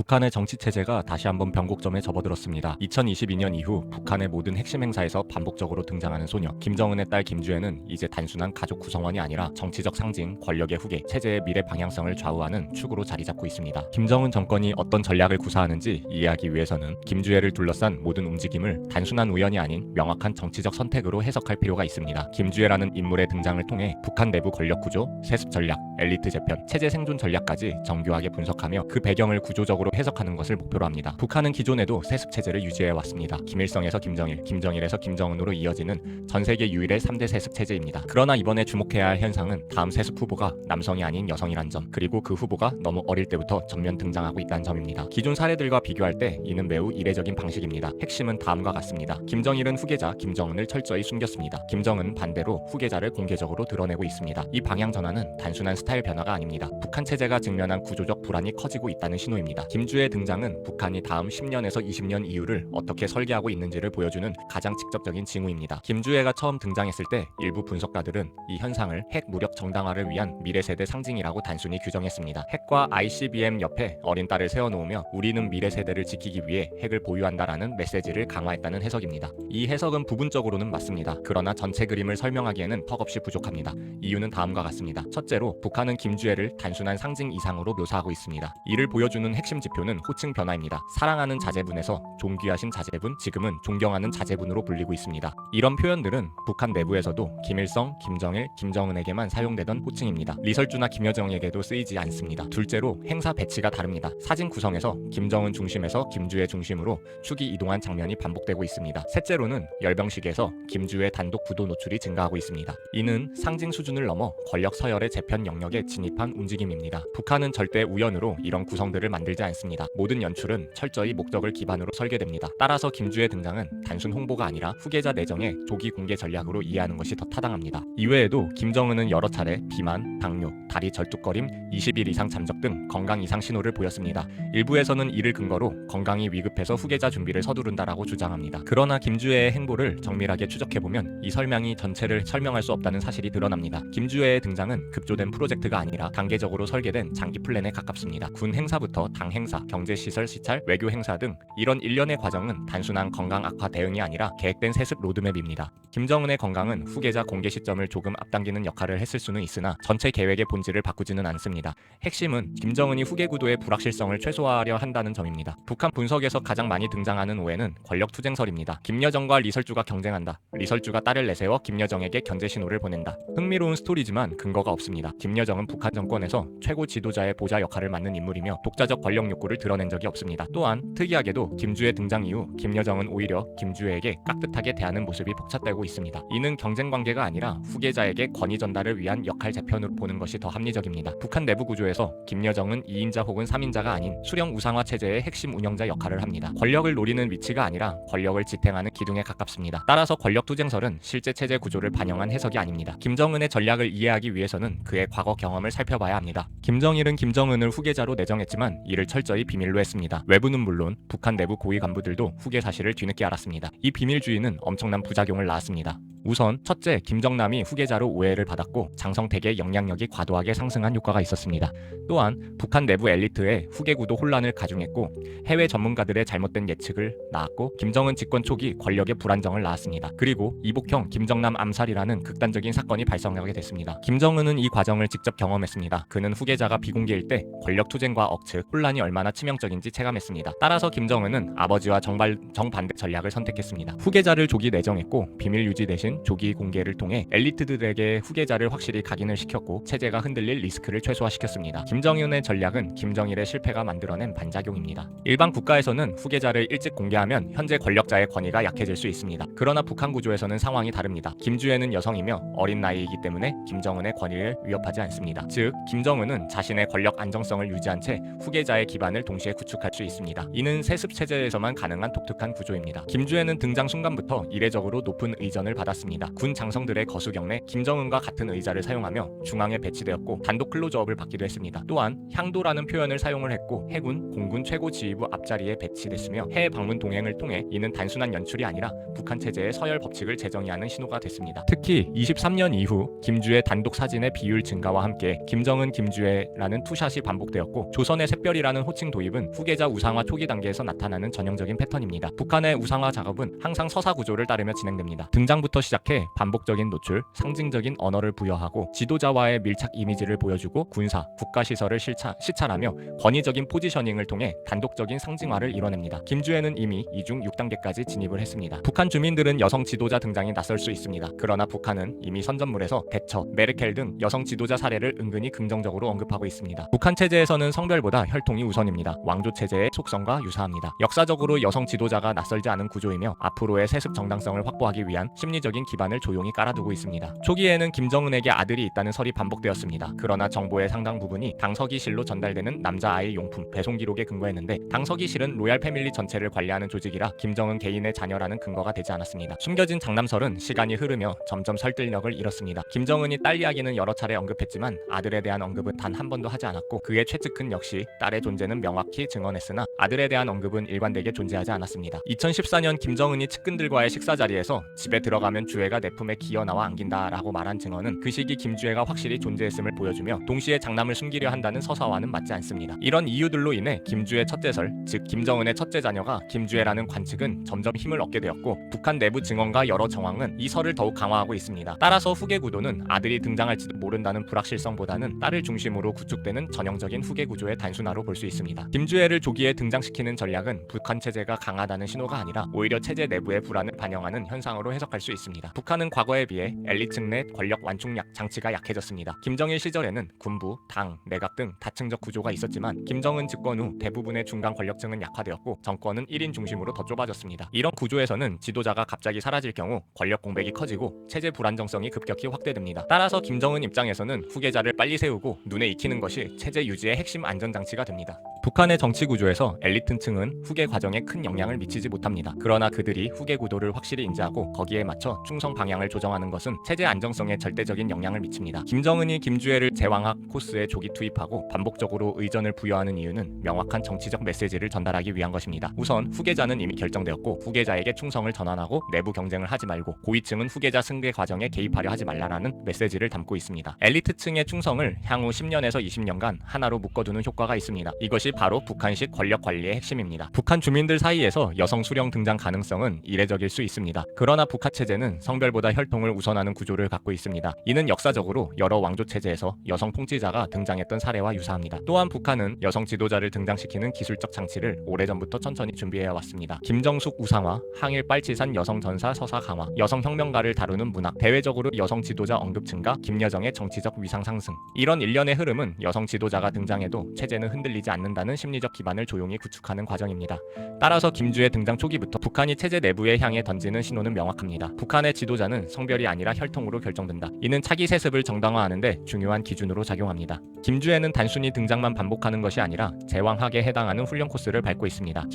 북한의 정치 체제가 다시 한번 변곡점에 접어들었습니다. 2022년 이후 북한의 모든 핵심 행사에서 반복적으로 등장하는 소녀 김정은의 딸 김주애는 이제 단순한 가족 구성원이 아니라 정치적 상징, 권력의 후계, 체제의 미래 방향성을 좌우하는 축으로 자리 잡고 있습니다. 김정은 정권이 어떤 전략을 구사하는지 이해하기 위해서는 김주애를 둘러싼 모든 움직임을 단순한 우연이 아닌 명확한 정치적 선택으로 해석할 필요가 있습니다. 김주애라는 인물의 등장을 통해 북한 내부 권력 구조, 세습 전략, 엘리트 재편, 체제 생존 전략까지 정교하게 분석하며 그 배경을 구조적으로 해석하는 것을 목표로 합니다. 북한은 기존에도 세습 체제를 유지해 왔습니다. 김일성에서 김정일, 김정일에서 김정은으로 이어지는 전 세계 유일의 3대 세습 체제입니다. 그러나 이번에 주목해야 할 현상은 다음 세습 후보가 남성이 아닌 여성이란 점, 그리고 그 후보가 너무 어릴 때부터 전면 등장하고 있다는 점입니다. 기존 사례들과 비교할 때 이는 매우 이례적인 방식입니다. 핵심은 다음과 같습니다. 김정일은 후계자 김정은을 철저히 숨겼습니다. 김정은 반대로 후계자를 공개적으로 드러내고 있습니다. 이 방향 전환은 단순한 스타일 변화가 아닙니다. 북한 체제가 직면한 구조적 불안이 커지고 있다는 신호입니다. 김주의 등장은 북한이 다음 10년에서 20년 이후를 어떻게 설계하고 있는지를 보여주는 가장 직접적인 징후입니다. 김주애가 처음 등장했을 때 일부 분석가들은 이 현상을 핵 무력 정당화를 위한 미래 세대 상징이라고 단순히 규정했습니다. 핵과 ICBM 옆에 어린 딸을 세워놓으며 우리는 미래 세대를 지키기 위해 핵을 보유한다라는 메시지를 강화했다는 해석입니다. 이 해석은 부분적으로는 맞습니다. 그러나 전체 그림을 설명하기에는 턱없이 부족합니다. 이유는 다음과 같습니다. 첫째로 북한은 김주애를 단순한 상징 이상으로 묘사하고 있습니다. 이를 보여주는 핵심 지표는 호칭 변화입니다. 사랑하는 자제분에서 존귀하신 자제분, 지금은 존경하는 자제분으로 불리고 있습니다. 이런 표현들은 북한 내부에서도 김일성, 김정일, 김정은에게만 사용되던 호칭입니다. 리설주나 김여정에게도 쓰이지 않습니다. 둘째로 행사 배치가 다릅니다. 사진 구성에서 김정은 중심에서 김주애 중심으로 축이 이동한 장면이 반복되고 있습니다. 셋째로는 열병식에서 김주애 단독 부도 노출이 증가하고 있습니다. 이는 상징 수준을 넘어 권력 서열의 재편 영역에 진입한 움직임입니다. 북한은 절대 우연으로 이런 구성들을 만들지 않습니다. 모든 연출은 철저히 목적을 기반으로 설계됩니다. 따라서 김주의 등장은 단순 홍보가 아니라 후계자 내정의 조기 공개 전략으로 이해하는 것이 더 타당합니다. 이외에도 김정은은 여러 차례 비만, 당뇨, 다리 절뚝거림, 20일 이상 잠적 등 건강 이상 신호를 보였습니다. 일부에서는 이를 근거로 건강이 위급해서 후계자 준비를 서두른다라고 주장합니다. 그러나 김주애의 행보를 정밀하게 추적해보면 이 설명이 전체를 설명할 수 없다는 사실이 드러납니다. 김주애의 등장은 급조된 프로젝트가 아니라 단계적으로 설계된 장기 플랜에 가깝습니다. 군 행사부터 당 행사, 경제시설 시찰, 외교 행사 등 이런 일련의 과정은 단순한 건강 악화 대응이 아니라 계획된 세습 로드맵입니다. 김정은의 건강은 후계자 공개 시점을 조금 앞당기는 역할을 했을 수는 있으나 전체 계획의 본질을 바꾸지는 않습니다. 핵심은 김정은이 후계 구도의 불확실성을 최소화하려 한다는 점입니다. 북한 분석에서 가장 많이 등장하는 오해는 권력 투쟁설입니다. 김여정과 리설주가 경쟁한다. 리설주가 딸을 내세워 김여정에게 견제 신호를 보낸다. 흥미로운 스토리지만 근거가 없습니다. 김여정은 북한 정권에서 최고 지도자의 보좌 역할을 맡는 인물이며 독자적 권력 욕구를 드러낸 적이 없습니다. 또한 특이하게도 김주의 등장 이후 김여정은 오히려 김주애에게 깍듯하게 대하는 모습이 포착되고 있습니다. 이는 경쟁 관계가 아니라 후계자에게 권위 전달을 위한 역할 재편으로 보는 것이 더 합리적입니다. 북한 내부 구조에서 김여정은 2인자 혹은 3인자가 아닌 수령 우상화 체제의 핵심 운영자 역할을 합니다. 권력을 노리는 위치가 아니라 권력을 지탱하는 기둥에 가깝습니다. 따라서 권력 투쟁설은 실제 체제 구조를 반영한 해석이 아닙니다. 김정은의 전략을 이해하기 위해서는 그의 과거 경험을 살펴봐야 합니다. 김정일은 김정은을 후계자로 내정했지만 이를 철저히 비밀로 했습니다. 외부는 물론 북한 내부 고위 간부들도 후계 사실을 뒤늦게 알았습니다. 이 비밀주의는 엄청난 부작용을 낳았습니다. 우선 첫째, 김정남이 후계자로 오해를 받았고 장성택의 영향력이 과도하게 상승한 효과가 있었습니다. 또한 북한 내부 엘리트의 후계 구도 혼란을 가중했고 해외 전문가들의 잘못된 예측을 낳았고 김정은 집권 초기 권력의 불안정을 낳았습니다. 그리고 이복형 김정남 암살이라는 극단적인 사건이 발생하게 됐습니다. 김정은은 이 과정을 직접 경험했습니다. 그는 후계자가 비공개일 때 권력 투쟁과 억측, 혼란이 얼마나 치명적인지 체감했습니다. 따라서 김정은은 아버지와 정반대 전략을 선택했습니다. 후계자를 조기 내정했고 비밀 유지 대신 조기 공개를 통해 엘리트들에게 후계자를 확실히 각인을 시켰고 체제가 흔들릴 리스크를 최소화시켰습니다. 김정은의 전략은 김정일의 실패가 만들어낸 반작용입니다. 일반 국가에서는 후계자를 일찍 공개하면 현재 권력자의 권위가 약해질 수 있습니다. 그러나 북한 구조에서는 상황이 다릅니다. 김주애는 여성이며 어린 나이이기 때문에 김정은의 권위를 위협하지 않습니다. 즉, 김정은은 자신의 권력 안정성을 유지한 채 후계자의 기반을 동시에 구축할 수 있습니다. 이는 세습 체제에서만 가능한 독특한 구조입니다. 김주애는 등장 순간부터 이례적으로 높은 의전을 받았습니다. 했습니다. 군 장성들의 거수 경내 김정은과 같은 의자를 사용하며 중앙에 배치되었고 단독 클로즈업을 받기도 했습니다. 또한 향도라는 표현을 사용을 했고 해군, 공군 최고 지휘부 앞자리에 배치됐으며 해외 방문 동행을 통해 이는 단순한 연출이 아니라 북한 체제의 서열 법칙을 재정의하는 신호가 됐습니다. 특히 23년 이후 김주의 단독 사진의 비율 증가와 함께 김정은 김주의라는 투샷이 반복되었고 조선의 샛별이라는 호칭 도입은 후계자 우상화 초기 단계에서 나타나는 전형적인 패턴입니다. 북한의 우상화 작업은 항상 서사 구조를 따르며 진행됩니다. 등장부터 시작해 반복적인 노출, 상징적인 언어를 부여하고 지도자와의 밀착 이미지를 보여주고 군사, 국가시설을 시찰하며 권위적인 포지셔닝을 통해 단독적인 상징화를 이뤄냅니다. 김주애는 이미 2중 6단계까지 진입을 했습니다. 북한 주민들은 여성 지도자 등장이 낯설 수 있습니다. 그러나 북한은 이미 선전물에서 대처, 메르켈 등 여성 지도자 사례를 은근히 긍정적으로 언급하고 있습니다. 북한 체제에서는 성별보다 혈통이 우선입니다. 왕조 체제의 속성과 유사합니다. 역사적으로 여성 지도자가 낯설지 않은 구조이며 앞으로의 세습 정당성을 확보하기 위한 심리적인 기반을 조용히 깔아두고 있습니다. 초기에는 김정은에게 아들이 있다는 설이 반복되었습니다. 그러나 정보의 상당 부분이 당서기실로 전달되는 남자아이 용품 배송 기록에 근거했는데 당서기실은 로얄 패밀리 전체를 관리하는 조직이라 김정은 개인의 자녀라는 근거가 되지 않았습니다. 숨겨진 장남설은 시간이 흐르며 점점 설득력을 잃었습니다. 김정은이 딸 이야기는 여러 차례 언급했지만 아들에 대한 언급은 단 한 번도 하지 않았고 그의 최측근 역시 딸의 존재는 명확히 증언했으나 아들에 대한 언급은 일관되게 존재하지 않았습니다. 2014년 김정은이 측근들과의 식사 자리에서 집에 들어가면 주애가 내 품에 기어 나와 안긴다 라고 말한 증언은 그 시기 김주애가 확실히 존재했음을 보여주며 동시에 장남을 숨기려 한다는 서사와는 맞지 않습니다. 이런 이유들로 인해 김주애 첫째설, 즉 김정은의 첫째 자녀가 김주애라는 관측은 점점 힘을 얻게 되었고 북한 내부 증언과 여러 정황은 이 설을 더욱 강화하고 있습니다. 따라서 후계 구도는 아들이 등장할지도 모른다는 불확실성보다는 딸을 중심으로 구축되는 전형적인 후계 구조의 단순화로 볼 수 있습니다. 김주애를 조기에 등장시키는 전략은 북한 체제가 강하다는 신호가 아니라 오히려 체제 내부의 불안을 반영하는 현상으로 해석할 수 있습니다. 북한은 과거에 비해 엘리층 내 권력 완충 장치가 약해졌습니다. 김정일 시절에는 군부, 당, 내각 등 다층적 구조가 있었지만 김정은 집권 후 대부분의 중간 권력층은 약화되었고 정권은 1인 중심으로 더 좁아졌습니다. 이런 구조에서는 지도자가 갑자기 사라질 경우 권력 공백이 커지고 체제 불안정성이 급격히 확대됩니다. 따라서 김정은 입장에서는 후계자를 빨리 세우고 눈에 익히는 것이 체제 유지의 핵심 안전장치가 됩니다. 북한의 정치 구조에서 엘리트층은 후계 과정에 큰 영향을 미치지 못합니다. 그러나 그들이 후계 구도를 확실히 인지하고 거기에 맞춰 충성 방향을 조정하는 것은 체제 안정성에 절대적인 영향을 미칩니다. 김정은이 김주애를 제왕학 코스에 조기 투입하고 반복적으로 의전을 부여하는 이유는 명확한 정치적 메시지를 전달하기 위한 것입니다. 우선 후계자는 이미 결정되었고 후계자에게 충성을 전환하고 내부 경쟁을 하지 말고 고위층은 후계자 승계 과정에 개입하려 하지 말라라는 메시지를 담고 있습니다. 엘리트층의 충성을 향후 10년에서 20년간 하나로 묶어두는 효과가 있습니다. 이것이 바로 북한식 권력 관리의 핵심입니다. 북한 주민들 사이에서 여성 수령 등장 가능성은 이례적일 수 있습니다. 그러나 북한 체제는 성별보다 혈통을 우선하는 구조를 갖고 있습니다. 이는 역사적으로 여러 왕조 체제에서 여성 통치자가 등장했던 사례와 유사합니다. 또한 북한은 여성 지도자를 등장시키는 기술적 장치를 오래전부터 천천히 준비해 왔습니다. 김정숙 우상화, 항일 빨치산 여성 전사 서사 강화, 여성 혁명가를 다루는 문학, 대외적으로 여성 지도자 언급 증가, 김여정의 정치적 위상 상승. 이런 일련의 흐름은 여성 지도자가 등장해도 체제는 흔들리지 않는다는 심리적 기반을 조용히 구축하는 과정입니다. 따라서 김주의 등장 초기부터 북한이 체제 내부에 향해 던지는 신호는 명확합니다. 북한의 지도자는 성별이 아니라 혈통으로 결정된다. 이는 차기 세습을 정당화하는 데 중요한 기준으로 작용합니다. 김주애는 단순히 등장만 반복하는 것이 아니라 제왕학에 해당하는 훈련 코스를 밟고 있습니다.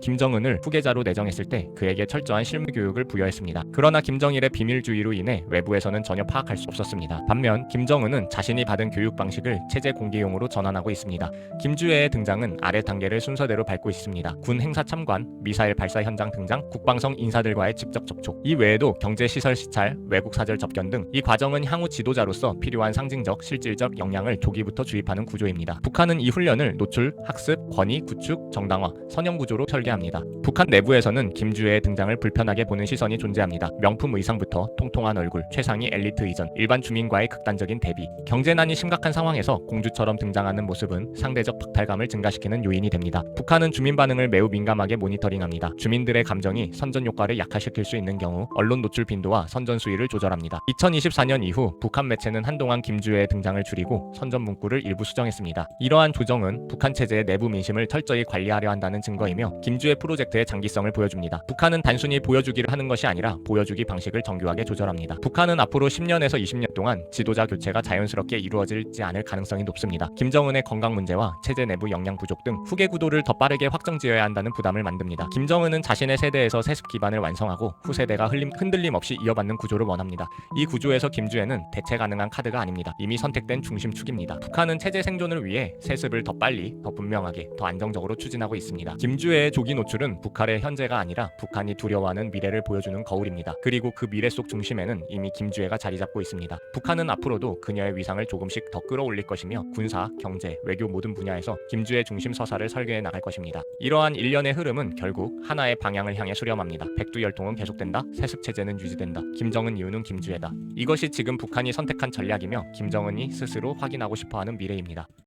김정은을 후계자로 내정했을 때 그에게 철저한 실무 교육을 부여했습니다. 그러나 김정일의 비밀주의로 인해 외부에서는 전혀 파악할 수 없었습니다. 반면 김정은은 자신이 받은 교육 방식을 체제 공개용으로 전환하고 있습니다. 김주애의 등장은 아래 단계를 순서대로 밟고 있습니다. 군 행사 참관, 미사일 발사 현장 등장, 국방성 인사들과의 직접 접촉, 이 외에도 경제시설 시찰, 외국 사절 접견 등 이 과정은 향후 지도자로서 필요한 상징적, 실질적 역량을 조기부터 주입하는 구조입니다. 북한은 이 훈련을 노출, 학습, 권위, 구축, 정당화, 선형 구조로 설계합니다. 북한 내부에서는 김주애의 등장을 불편하게 보는 시선이 존재합니다. 명품 의상부터 통통한 얼굴, 최상위 엘리트 이전, 일반 주민과의 극단적인 대비, 경제난이 심각한 상황에서 공주처럼 등장하는 모습은 상대적 박탈감을 증가시키는 요인이 됩니다. 북한은 주민 반응을 매우 민감하게 모니터링합니다. 주민들의 감정이 선전 효과를 약화시킬 수 있는 경우 언론 노출 빈도와 선전 수위를 조절합니다. 2024년 이후 북한 매체는 한동안 김주애의 등장을 줄이고 선전 문구를 일부 수정했습니다. 이러한 조정은 북한 체제의 내부 민심을 철저히 관리하려 한다는 증거이며 김주애 프로젝트의 장기성을 보여줍니다. 북한은 단순히 보여주기를 하는 것이 아니라 보여주기 방식을 정교하게 조절합니다. 북한은 앞으로 10년에서 20년 동안 지도자 교체가 자연스럽게 이루어지지 않을 가능성이 높습니다. 김정은의 건강 문제와 체제 내부 역량 부족 등 후계 구도를 더 빠르게 확정지어야 한다는 부담을 만듭니다. 김정은은 자신의 세대에서 세습 기반을 완성하고 후세대가 흔들림 없이 이어받는 구조를 원합니다. 이 구조에서 김주애는 대체 가능한 카드가 아닙니다. 이미 선택된 중심축입니다. 북한은 체제 생존을 위해 세습을 더 빨리, 더 분명하게, 더 안정적으로 추진하고 있습니다. 김주애의 조기 노출은 북한의 현재가 아니라 북한이 두려워하는 미래를 보여주는 거울입니다. 그리고 그 미래 속 중심에는 이미 김주애가 자리 잡고 있습니다. 북한은 앞으로도 그녀의 위상을 조금씩 더 끌어올릴 것이며 군사, 경제, 외교 모든 분야에서 김주애 중심 서사를 설계해 나갈 것입니다. 이러한 일련의 흐름은 결국 하나의 방향을 향해 수렴합니다. 백두열통은 계속된다. 세습체제는 유지된다. 김정은 이유는 김주애다. 이것이 지금 북한이 선택한 전략이며 김정은이 스스로 확인하고 싶어하는 미래입니다.